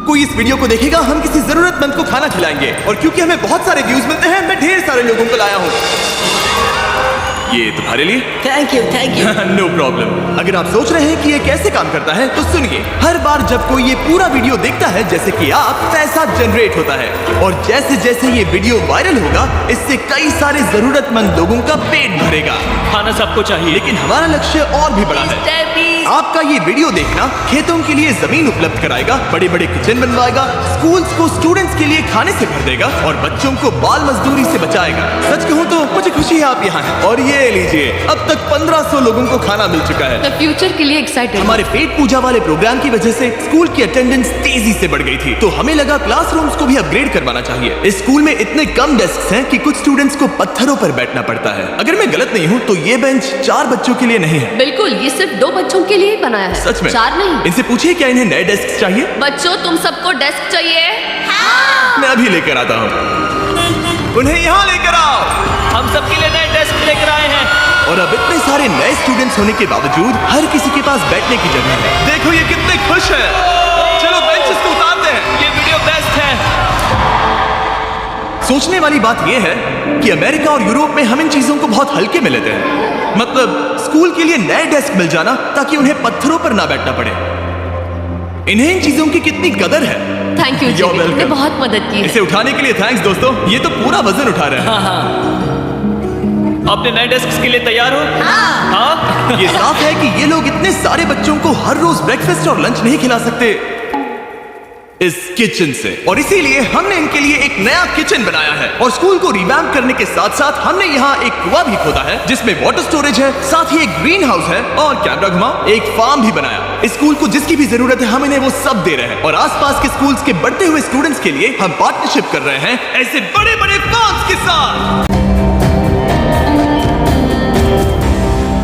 कोई इस वीडियो को देखेगा, हम किसी जरूरतमंद को खाना खिलाएंगे। और क्योंकि हमें बहुत सारे व्यूज मिलते हैं, मैं ढेर सारे लोगों को लाया हूँ। ये तुम्हारे लिए। Thank you know problem. अगर आप सोच रहे हैं कि ये कैसे काम करता है तो सुनिए। हर बार जब कोई ये पूरा वीडियो देखता है, जैसे कि आप, पैसा जनरेट होता है। और जैसे जैसे ये वीडियो वायरल होगा, इससे कई सारे जरूरतमंद लोगों का पेट भरेगा। खाना सबको चाहिए, लेकिन हमारा लक्ष्य और भी बड़ा है। आपका ये वीडियो देखना खेतों के लिए जमीन उपलब्ध कराएगा, बड़े बड़े किचन बनवाएगा, स्कूल्स को स्टूडेंट्स के लिए खाने से भर देगा और बच्चों को बाल मजदूरी से बचाएगा। सच कहूँ तो मुझे खुशी है आप यहाँ हैं। और ये लीजिए, अब तक 1500 लोगों को खाना मिल चुका है। फ्यूचर के लिए एक्साइटेड। हमारे पेट पूजा वाले प्रोग्राम की वजह से स्कूल की अटेंडेंस तेजी से बढ़ गई थी, तो हमें लगा क्लासरूम्स को भी अपग्रेड करवाना चाहिए। इस स्कूल में इतने कम डेस्क हैं कि कुछ स्टूडेंट्स को पत्थरों पर बैठना पड़ता है। अगर मैं गलत नहीं हूँ तो ये बेंच 4 बच्चों के लिए नहीं है। बिल्कुल, ये सिर्फ 2 बच्चों के लिए बनाया है। सच में? 4 नहीं। इनसे पूछिए क्या इन्हें नए डेस्क चाहिए। बच्चों, तुम सबको डेस्क चाहिए? हाँ। मैं अभी लेकर आता हूँ। उन्हें यहाँ लेकर आओ। हम सबके लिए नए डेस्क लेकर आए हैं। और अब इतने सारे नए स्टूडेंट्स होने के बावजूद हर किसी के पास बैठने की जगह है। देखो ये कितने खुश हैं। चलो बेंचेस को उतारते हैं। ये वीडियो बेस्ट है। सोचने वाली बात यह है कि अमेरिका और यूरोप में हम इन चीजों को बहुत हल्के में लेते हैं। मतलब स्कूल के लिए नए डेस्क मिल जाना ताकि उन्हें पत्थरों पर ना बैठना पड़े। इन्हें इन चीजों की कितनी कदर है। थैंक यू जी, तुमने बहुत मदद की है। इसे उठाने के लिए थैंक्स दोस्तों। ये तो पूरा वजन उठा रहे हैं। अपने नए डेस्क के लिए तैयार हो? हाँ। ये साफ है कि ये लोग इतने सारे बच्चों को हर रोज ब्रेकफास्ट और लंच नहीं खिला सकते इस किचन से, और इसीलिए हमने इनके लिए एक नया किचन बनाया है। और स्कूल को रिवैम्प करने के साथ साथ हमने यहाँ एक कुआं भी खोदा है जिसमें वाटर स्टोरेज है, साथ ही एक ग्रीन हाउस है और कैमरा घुमाओ, एक फार्म भी बनाया। इस स्कूल को जिसकी भी जरूरत है हम इन्हें वो सब दे रहे हैं। और आसपास के स्कूल्स के बढ़ते हुए स्टूडेंट्स के लिए हम पार्टनरशिप कर रहे हैं ऐसे बड़े बड़े फार्म्स के साथ।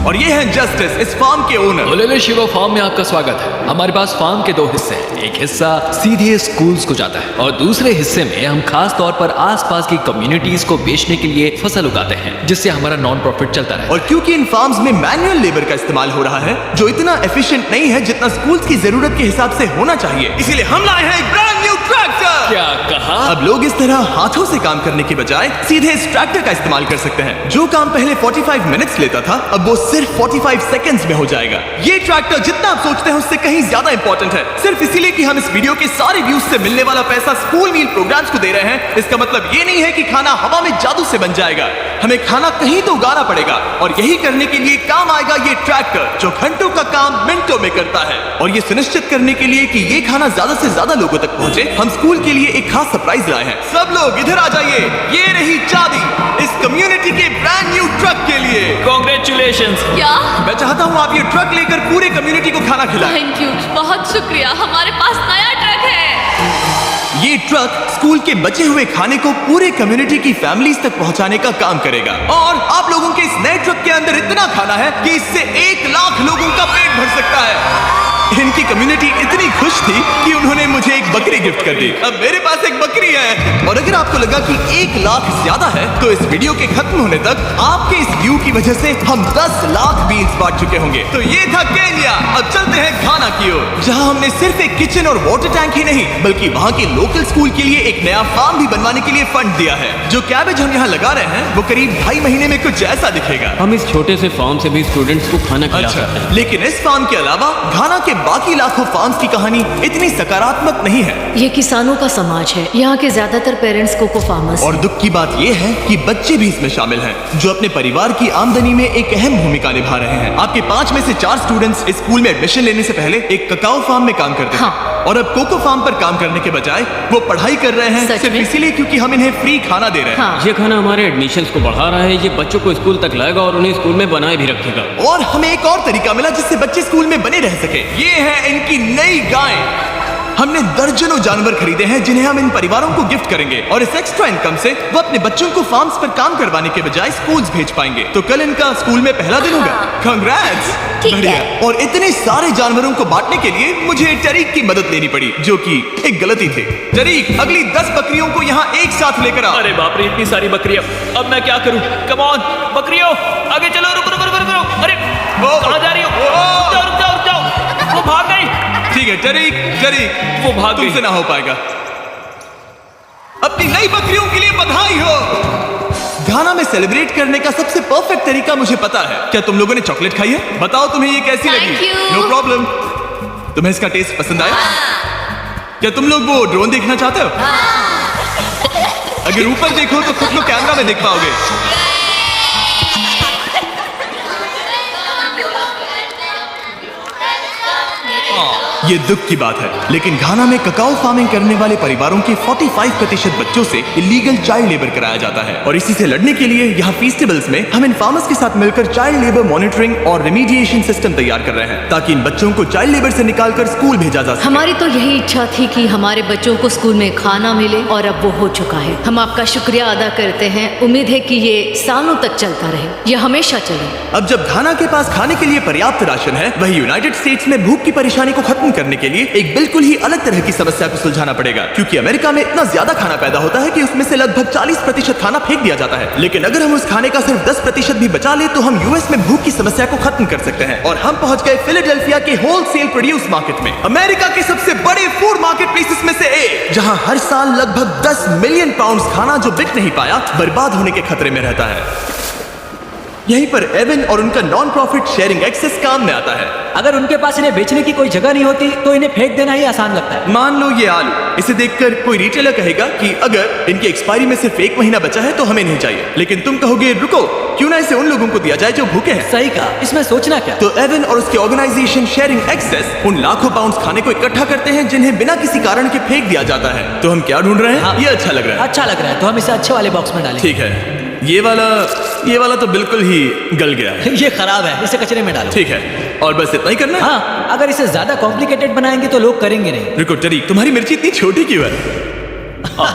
और ये हैं जस्टिस, इस फार्म के ओनर। ओलेले शिवा फार्म में आपका स्वागत है। हमारे पास फार्म के 2 हिस्से हैं। एक हिस्सा सीधे स्कूल्स को जाता है और दूसरे हिस्से में हम खास तौर पर आसपास की कम्युनिटीज को बेचने के लिए फसल उगाते हैं, जिससे हमारा नॉन प्रॉफिट चलता रहे। और क्योंकि इन फार्म्स में मैनुअल लेबर का इस्तेमाल हो रहा है जो इतना एफिशिएंट नहीं है जितना स्कूल्स की जरूरत के हिसाब से होना चाहिए, इसीलिए हम लाए हैं एक ब्रांड न्यू ट्रैक्टर। क्या कहा? अब लोग इस तरह हाथों से काम करने की बजाय सीधे इस ट्रैक्टर का इस्तेमाल कर सकते हैं। जो काम पहले 45 मिनट्स लेता था, अब वो सिर्फ 45 सेकंड्स में हो जाएगा। ये ट्रैक्टर जितना आप सोचते हैं उससे कहीं ज्यादा इंपॉर्टेंट है। सिर्फ इसीलिए कि हम इस वीडियो के सारे व्यूज से मिलने वाला पैसा स्कूल मील प्रोग्राम्स को दे रहे हैं, इसका मतलब ये नहीं है कि खाना हवा में जादू से बन जाएगा। हमें खाना कहीं तो उगाना पड़ेगा और यही करने के लिए काम आएगा ये ट्रैक्टर जो घंटों का काम मिनटों में करता है। और ये सुनिश्चित करने के लिए कि ये खाना ज्यादा से ज्यादा लोगों तक पहुंचे, हम स्कूल के लिए एक खास सरप्राइज लाए हैं। सब लोग इधर आ जाइए। ये रही चाबी इस कम्युनिटी के ब्रांड न्यू ट्रक के लिए। कांग्रेचुलेशंस। क्या? मैं चाहता हूँ आप ये ट्रक लेकर पूरे कम्युनिटी को खाना खिलाएं। थैंक यू, बहुत शुक्रिया। हमारे पास नया ट्रक है। ये ट्रक स्कूल के बचे हुए खाने को पूरे कम्युनिटी की फैमिलीज तक पहुंचाने का काम करेगा। और आप लोगों के इस नए ट्रक के अंदर इतना खाना है कि इससे 1 लाख लोगों का पेट भर सकता है। इनकी कम्युनिटी इतनी खुश थी कि उन्होंने मुझे एक बकरी गिफ्ट कर दी। अब मेरे पास एक बकरी है। और अगर आपको लगा कि 1 लाख ज्यादा है तो इस वीडियो के खत्म होने तक आपके इस व्यू की वजह से हम 10 लाख बीन्स बांट चुके होंगे। तो ये था केन्या। अब चलते हैं घाना की ओर, जहां हमने सिर्फ एक किचन और वाटर टैंक ही नहीं बल्कि वहां के लोकल स्कूल के लिए एक नया फार्म भी बनवाने के लिए फंड दिया है। जो कैबेज हम यहाँ लगा रहे हैं वो करीब 2.5 महीने में कुछ ऐसा दिखेगा। हम इस छोटे से फार्म से भी स्टूडेंट्स को खाना खिला सकते हैं। लेकिन इस फार्म के अलावा घाना के बाकी लाखों फार्म्स की कहानी इतनी सकारात्मक नहीं है। ये किसानों का समाज है। यहाँ के ज्यादातर पेरेंट्स कोको फार्मर्स। और दुख की बात यह है कि बच्चे भी इसमें शामिल हैं जो अपने परिवार की आमदनी में एक अहम भूमिका निभा रहे हैं। आपके 5 में से 4 स्टूडेंट्स इस स्कूल में एडमिशन लेने से पहले एक ककाओ फार्म में काम करते थे। और अब कोको फार्म पर काम करने के बजाय वो पढ़ाई कर रहे हैं सिर्फ इसीलिए क्योंकि हम इन्हें फ्री खाना दे रहे हैं। ये खाना हमारे एडमिशन्स को बढ़ा रहा है। ये बच्चों को स्कूल तक लाएगा और उन्हें स्कूल में बनाए भी रखेगा। और हमें एक और तरीका मिला जिससे बच्चे स्कूल में बने रह सके। ये है इनकी नई गाय। हमने दर्जनों जानवर खरीदे हैं जिन्हें हम इन परिवारों को गिफ्ट करेंगे और इस एक्स्ट्रा इनकम से वो अपने बच्चों को फार्म्स पर काम करवाने के बजाय स्कूल्स भेज पाएंगे। तो कल इनका स्कूल में पहला दिन होगा। कांग्रेट्स। बढ़िया। और इतने सारे जानवरों को बांटने के लिए मुझे टरीक की मदद लेनी पड़ी जो कि एक गलती थी। टरीक, अगली 10 बकरियों को यहाँ एक साथ लेकर आओ। अरे बाप रे, इतनी सारी बकरियां। अब मैं क्या करूं? कम ऑन बकरियों, आगे चलो। रुको रुको रुको रुको। अरे वो कहाँ जा रही हो? रुक जाओ रुक जाओ रुक जाओ। वो भाग गई। ठीक है टरीक, वो भाग गई। तुमसे ना हो पाएगा। अपनी नई बकरियों के लिए बधाई हो। घाना में सेलिब्रेट करने का सबसे परफेक्ट तरीका मुझे पता है। क्या तुम लोगों ने चॉकलेट खाई है? बताओ तुम्हें ये कैसी Thank लगी? you. No problem. तुम्हें इसका टेस्ट पसंद आया? क्या तुम लोग वो ड्रोन देखना चाहते हो? अगर ऊपर देखो तो खुद को कैमरा में देख पाओगे। ये दुख की बात है, लेकिन घाना में ककाओ फार्मिंग करने वाले परिवारों के 45% बच्चों से इलीगल चाइल्ड लेबर कराया जाता है। और इसी से लड़ने के लिए यहाँ फेस्टिवल्स में हम इन फार्मर्स के साथ मिलकर चाइल्ड लेबर मॉनिटरिंग और रेमीडिएशन सिस्टम तैयार कर रहे हैं, ताकि इन बच्चों को चाइल्ड लेबर से निकालकर स्कूल भेजा जा सके। हमारी तो यही इच्छा थी कि हमारे बच्चों को स्कूल में खाना मिले, और अब वो हो चुका है। हम आपका शुक्रिया अदा करते हैं। उम्मीद है कि ये सालों तक चलता रहे, ये हमेशा चले। अब जब घाना के पास खाने के लिए पर्याप्त राशन है, वही यूनाइटेड स्टेट्स में भूख की परेशानी को खत्म करने के लिए एक बिल्कुल ही अलग तरह की समस्या को सुलझाना पड़ेगा। क्योंकि अमेरिका में इतना ज्यादा खाना पैदा होता है कि उसमें से लगभग 40% खाना फेंक दिया जाता है। लेकिन अगर हम उस खाने का सिर्फ 10% भी बचा ले तो हम यूएस में भूख की समस्या को खत्म कर सकते हैं। और हम पहुंच गए फिलाडेल्फिया के होलसेल प्रोड्यूस मार्केट में, अमेरिका के सबसे बड़े फूड मार्केट प्लेसेस में से एक, जहां हर साल लगभग 10 मिलियन पाउंड खाना जो बिक नहीं पाया बर्बाद होने के खतरे में रहता है। यहीं पर एवन और उनका नॉन प्रॉफिट शेयरिंग एक्सेस काम में आता है। अगर उनके पास इन्हें बेचने की कोई जगह नहीं होती तो इन्हें फेंक देना ही आसान लगता है। मान लो ये आलू, इसे देखकर कोई रिटेलर कहेगा कि अगर इनकी एक्सपायरी में सिर्फ 1 महीना बचा है तो हमें नहीं चाहिए। लेकिन तुम कहोगे रुको, क्यों ना इसे उन लोगों को दिया जाए जो भूखे हैं। सही कहा, इसमें सोचना क्या। तो एवन और उसके ऑर्गेनाइजेशन शेयरिंग एक्सेस उन लाखों पाउंड्स खाने को इकट्ठा करते हैं जिन्हें बिना किसी कारण के फेंक दिया जाता है। तो हम क्या ढूंढ रहे हैं? हाँ। ये अच्छा लग रहा है। अच्छा लग रहा है तो हम इसे अच्छे वाले बॉक्स में डालें। ठीक है, ये वाला तो बिल्कुल ही गल गया है। ये खराब है, इसे कचरे में डालो। ठीक है, और बस इतना ही करना है? हाँ, अगर इसे ज्यादा कॉम्प्लिकेटेड बनाएंगे तो लोग करेंगे नहीं। रुको टरीक, तुम्हारी मिर्ची इतनी छोटी क्यों है?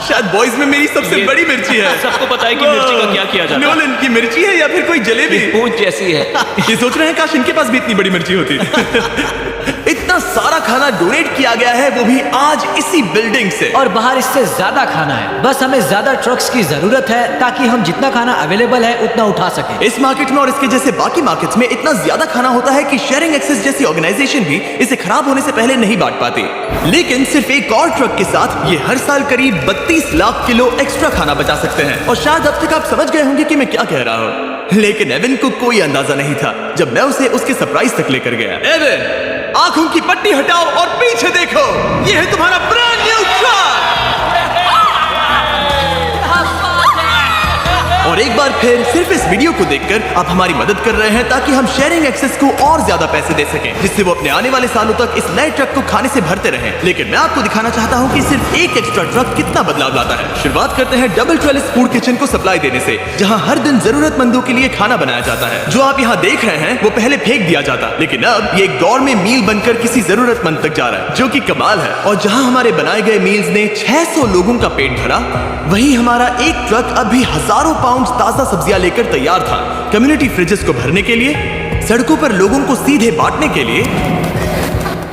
शायद बॉयज में मेरी सबसे ये बड़ी मिर्ची है। सबको पता है कि मिर्ची का क्या किया जाता है। नोलन की मिर्ची है या फिर कोई जलेबी? पूंछ जैसी है। ये सोच रहे हैं काश इनके पास भी इतनी बड़ी मिर्ची होती। इतना सारा खाना डोनेट किया गया है, वो भी आज इसी बिल्डिंग से। और बाहर इससे ज्यादा खाना है। बस हमें ज्यादा ट्रक्स की जरूरत है ताकि हम जितना खाना अवेलेबल है उतना उठा सके। इस मार्केट में और इसके जैसे बाकी मार्केट्स में इतना ज्यादा खाना होता है कि शेयरिंग एक्सेस जैसी ऑर्गेनाइजेशन भी इसे खराब होने से पहले नहीं बांट पाती। लेकिन सिर्फ एक और ट्रक के साथ ये हर साल करीब 32 लाख किलो एक्स्ट्रा खाना बचा सकते हैं। और शायद अब तक आप समझ गए होंगे कि मैं क्या कह रहा हूँ, लेकिन एवन को कोई अंदाजा नहीं था जब मैं उसे उसके सरप्राइज तक लेकर गया। एवन, आंखों की पट्टी हटाओ और पीछे देखो, ये है तुम्हारा ब्रांड न्यू ट्रक। और एक बार फिर सिर्फ इस वीडियो को देखकर आप हमारी मदद कर रहे हैं ताकि हम शेयरिंग एक्सेस को और ज्यादा पैसे दे सकें, जिससे वो अपने आने वाले सालों तक इस नए ट्रक को खाने से भरते रहें। लेकिन मैं आपको दिखाना चाहता हूं कि सिर्फ एक एक्स्ट्रा ट्रक कितना बदलाव लाता है। शुरुआत करते हैं डबल ट्रेलिस फूड किचन को सप्लाई देने से, जहां हर दिन जरूरतमंदों के लिए खाना बनाया जाता है। जो आप यहाँ देख रहे हैं वो पहले फेंक दिया जाता, लेकिन अब ये एक दौर में मील बनकर किसी जरूरतमंद तक जा रहा है, जो कि कमाल है। और जहां हमारे बनाए गए मील्स ने 600 लोगों का पेट भरा, वहीं हमारा एक ट्रक अब भी हजारों पाउंड ताजा सब्जियां लेकर तैयार था, कम्युनिटी फ्रिजेस को भरने के लिए, सड़कों पर लोगों को सीधे बांटने के लिए,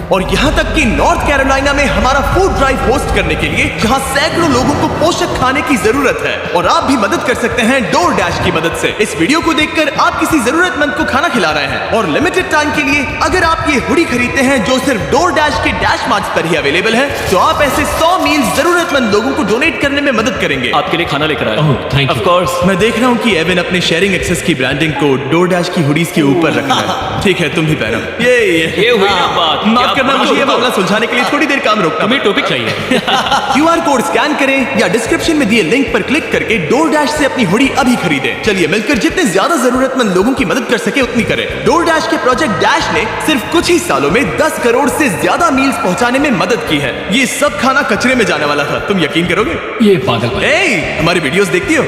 और यहाँ तक कि नॉर्थ कैरोलिना में हमारा फूड ड्राइव होस्ट करने के लिए, जहाँ सैकड़ों लोगों को पोषक खाने की जरूरत है। और आप भी मदद कर सकते हैं DoorDash की मदद से। इस वीडियो को देखकर आप किसी जरूरतमंद को खाना खिला रहे हैं, और लिमिटेड टाइम के लिए अगर आप ये हुडी खरीदते हैं जो सिर्फ DoorDash के डैश मार्ट्स पर ही अवेलेबल है, तो आप ऐसे 100 मील्स जरूरतमंद लोगों को डोनेट करने में मदद करेंगे। आपके लिए खाना लेकर आया। thank you. Of course। मैं देख रहा हूँ कि एवन अपने शेयरिंग एक्सेस की ब्रांडिंग को DoorDash की हुडीज के ऊपर रख रहा है। ठीक है, तुम भी पहनो। ये हुई ना बात। माफ करना, मुझे ये मामला सुलझाने के लिए थोड़ी देर काम रोकना हमें टॉपिक चाहिए। QR कोड स्कैन करें या डिस्क्रिप्शन में दिए लिंक पर क्लिक करके DoorDash से अपनी हुडी अभी खरीदें। चलिए मिलकर जितने ज्यादा जरूरतमंद लोगों की मदद कर सके उतनी करें। DoorDash के प्रोजेक्ट डैश ने सिर्फ कुछ ही सालों में 10 करोड़ से ज्यादा मील्स पहुंचाने में मदद की है। ये सब खाना कचरे में जाने वाला था, तुम यकीन करोगे? ये पागल हमारी वीडियोस देखती हो?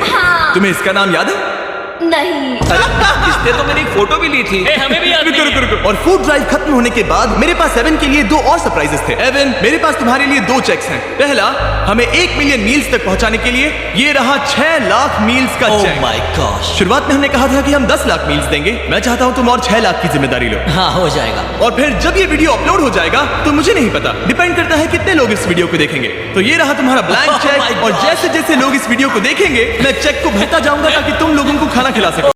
तुम्हें इसका नाम याद है? नहीं। इसने तो मेरी फोटो भी ली थी। हमें भी याद नहीं है। और फूड ड्राइव खत्म होने के बाद मेरे पास एवन के लिए 2 और सरप्राइजेस थे। एवन, मेरे पास तुम्हारे लिए 2 चेक्स हैं। पहला, हमें 1 मिलियन मील्स तक पहुंचाने के लिए, ये रहा 6 लाख मील्स का चेक। My gosh. शुरुआत में हमने कहा था कि हम 10 लाख मील्स देंगे। मैं चाहता हूं तुम और 6 लाख की जिम्मेदारी लो। हाँ, हो जाएगा। और फिर जब ये वीडियो अपलोड हो जाएगा तो मुझे नहीं पता, डिपेंड करता है कितने लोग इस वीडियो को देखेंगे। तो ये रहा तुम्हारा ब्लैंक Oh my चेक, और God. जैसे जैसे लोग इस वीडियो को देखेंगे मैं चेक को भरता जाऊंगा ताकि तुम लोगों को खाना खिला सको।